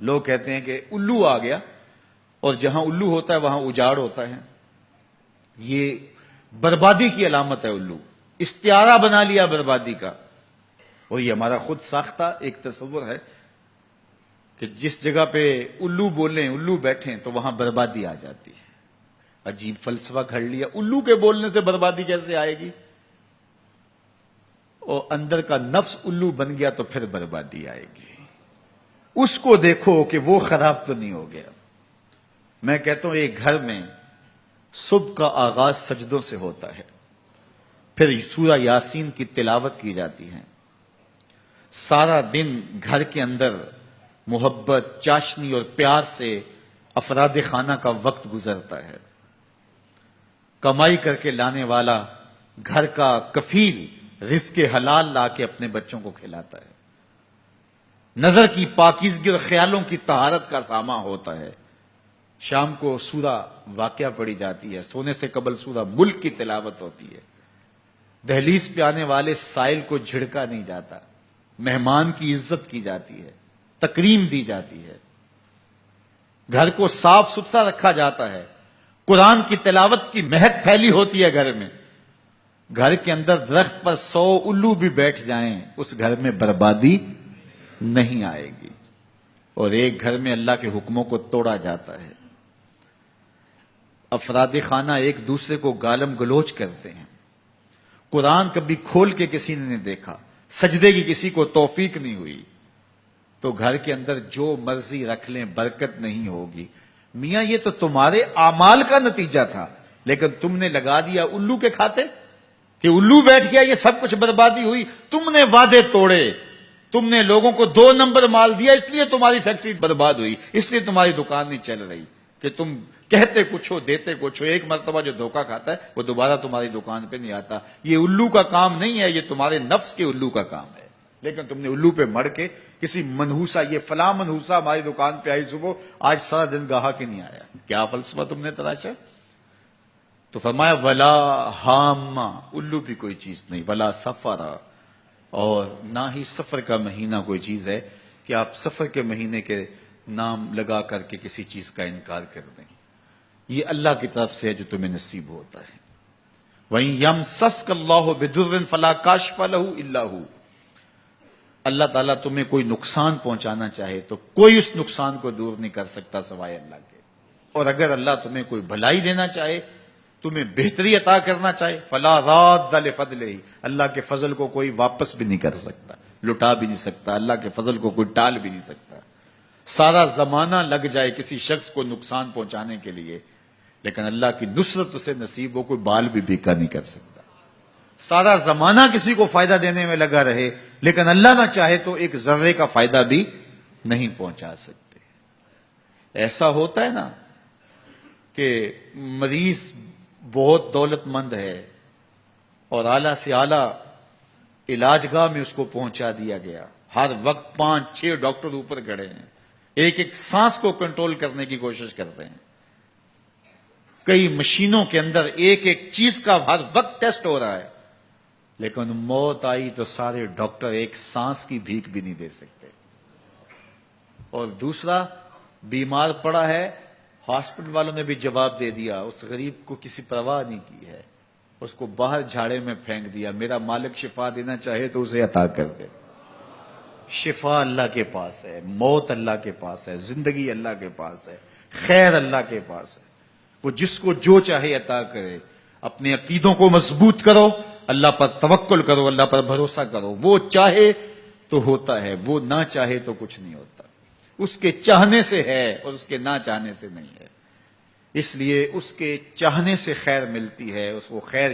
لوگ کہتے ہیں کہ الو آ گیا، اور جہاں الو ہوتا ہے وہاں اجاڑ ہوتا ہے. یہ بربادی کی علامت ہے. الو استعارہ بنا لیا بربادی کا. اور یہ ہمارا خود ساختہ ایک تصور ہے کہ جس جگہ پہ الو بولیں، الو بیٹھیں، تو وہاں بربادی آ جاتی ہے. عجیب فلسفہ گھڑ لیا. الو کے بولنے سے بربادی کیسے آئے گی؟ اور اندر کا نفس الو بن گیا تو پھر بربادی آئے گی. اس کو دیکھو کہ وہ خراب تو نہیں ہو گیا. میں کہتا ہوں ایک گھر میں صبح کا آغاز سجدوں سے ہوتا ہے، پھر سورہ یاسین کی تلاوت کی جاتی ہے. سارا دن گھر کے اندر محبت، چاشنی اور پیار سے افراد خانہ کا وقت گزرتا ہے. کمائی کر کے لانے والا گھر کا کفیل رزق حلال لا کے اپنے بچوں کو کھلاتا ہے. نظر کی پاکیزگی اور خیالوں کی طہارت کا ساما ہوتا ہے. شام کو سورہ واقعہ پڑھی جاتی ہے، سونے سے قبل سورہ ملک کی تلاوت ہوتی ہے. دہلیز پہ آنے والے سائل کو جھڑکا نہیں جاتا، مہمان کی عزت کی جاتی ہے، تکریم دی جاتی ہے. گھر کو صاف ستھرا رکھا جاتا ہے. قرآن کی تلاوت کی مہک پھیلی ہوتی ہے گھر میں. گھر کے اندر درخت پر 100 الو بھی بیٹھ جائیں، اس گھر میں بربادی نہیں آئے گی. اور ایک گھر میں اللہ کے حکموں کو توڑا جاتا ہے. افراد خانہ ایک دوسرے کو گالم گلوچ کرتے ہیں. قرآن کبھی کھول کے کسی نے نہیں دیکھا، سجدے کی کسی کو توفیق نہیں ہوئی، تو گھر کے اندر جو مرضی رکھ لیں برکت نہیں ہوگی. میاں یہ تو تمہارے اعمال کا نتیجہ تھا، لیکن تم نے لگا دیا الو کے کھاتے کہ الو بیٹھ گیا، یہ سب کچھ بربادی ہوئی. تم نے وعدے توڑے، تم نے لوگوں کو 2 نمبر مال دیا، اس لیے تمہاری فیکٹری برباد ہوئی، اس لیے تمہاری دکان نہیں چل رہی. کہ تم کہتے کچھ ہو دیتے کچھ ہو. ایک مرتبہ جو دھوکہ کھاتا ہے وہ دوبارہ تمہاری دکان پہ نہیں آتا. یہ الو کا کام نہیں ہے، یہ تمہارے نفس کے الو کا کام ہے. لیکن تم نے الو پہ مڑ کے کسی منحوسہ، یہ فلاں منحوسہ ہماری دکان پہ آئی صبح، آج سارا دن گاہک ہی نہیں آیا. کیا فلسفہ تم نے تراشا؟ تو فرمایا ولا ہاما، الو بھی کوئی چیز نہیں. ولا سفرا، اور نہ ہی سفر کا مہینہ کوئی چیز ہے کہ آپ سفر کے مہینے کے نام لگا کر کے کسی چیز کا انکار کر دیں. یہ اللہ کی طرف سے ہے جو تمہیں نصیب ہوتا ہے. وَإِن يَمْسَسْكَ اللَّهُ بِضُرٍّ فَلَا كَاشِفَ لَهُ إِلَّا هُوَ. اللہ تعالیٰ تمہیں کوئی نقصان پہنچانا چاہے تو کوئی اس نقصان کو دور نہیں کر سکتا سوائے اللہ کے. اور اگر اللہ تمہیں کوئی بھلائی دینا چاہے، تمہیں بہتری عطا کرنا چاہے، فَلَا رَادَّ لِفَضْلِهِ، اللہ کے فضل کو کوئی واپس بھی نہیں کر سکتا، لٹا بھی نہیں سکتا. اللہ کے فضل کو کوئی ٹال بھی نہیں سکتا. سارا زمانہ لگ جائے کسی شخص کو نقصان پہنچانے کے لیے، لیکن اللہ کی نصرت اسے نصیب ہو، کوئی بال بھی بیکا نہیں کر سکتا. سارا زمانہ کسی کو فائدہ دینے میں لگا رہے، لیکن اللہ نہ چاہے تو ایک ذرے کا فائدہ بھی نہیں پہنچا سکتے. ایسا ہوتا ہے نا کہ مریض بہت دولت مند ہے اور اعلیٰ سے اعلیٰ علاج گاہ میں اس کو پہنچا دیا گیا. ہر وقت 5-6 ڈاکٹر اوپر کھڑے ہیں، ایک ایک سانس کو کنٹرول کرنے کی کوشش کرتے ہیں. کئی مشینوں کے اندر ایک ایک چیز کا ہر وقت ٹیسٹ ہو رہا ہے، لیکن موت آئی تو سارے ڈاکٹر ایک سانس کی بھیک بھی نہیں دے سکتے. اور دوسرا بیمار پڑا ہے، ہاسپٹل والوں نے بھی جواب دے دیا، اس غریب کو کسی پرواہ نہیں کی ہے، اس کو باہر جھاڑے میں پھینک دیا. میرا مالک شفا دینا چاہے تو اسے عطا کر دے. شفا اللہ کے پاس ہے، موت اللہ کے پاس ہے، زندگی اللہ کے پاس ہے، خیر اللہ کے پاس ہے. وہ جس کو جو چاہے عطا کرے. اپنے عقیدوں کو مضبوط کرو، اللہ پر توکل کرو، اللہ پر بھروسہ کرو. وہ چاہے تو ہوتا ہے، وہ نہ چاہے تو کچھ نہیں ہوتا. اس کے چاہنے سے ہے اور اس کے نہ چاہنے سے نہیں ہے. اس لیے اس کے چاہنے سے خیر ملتی ہے، اس کو خیر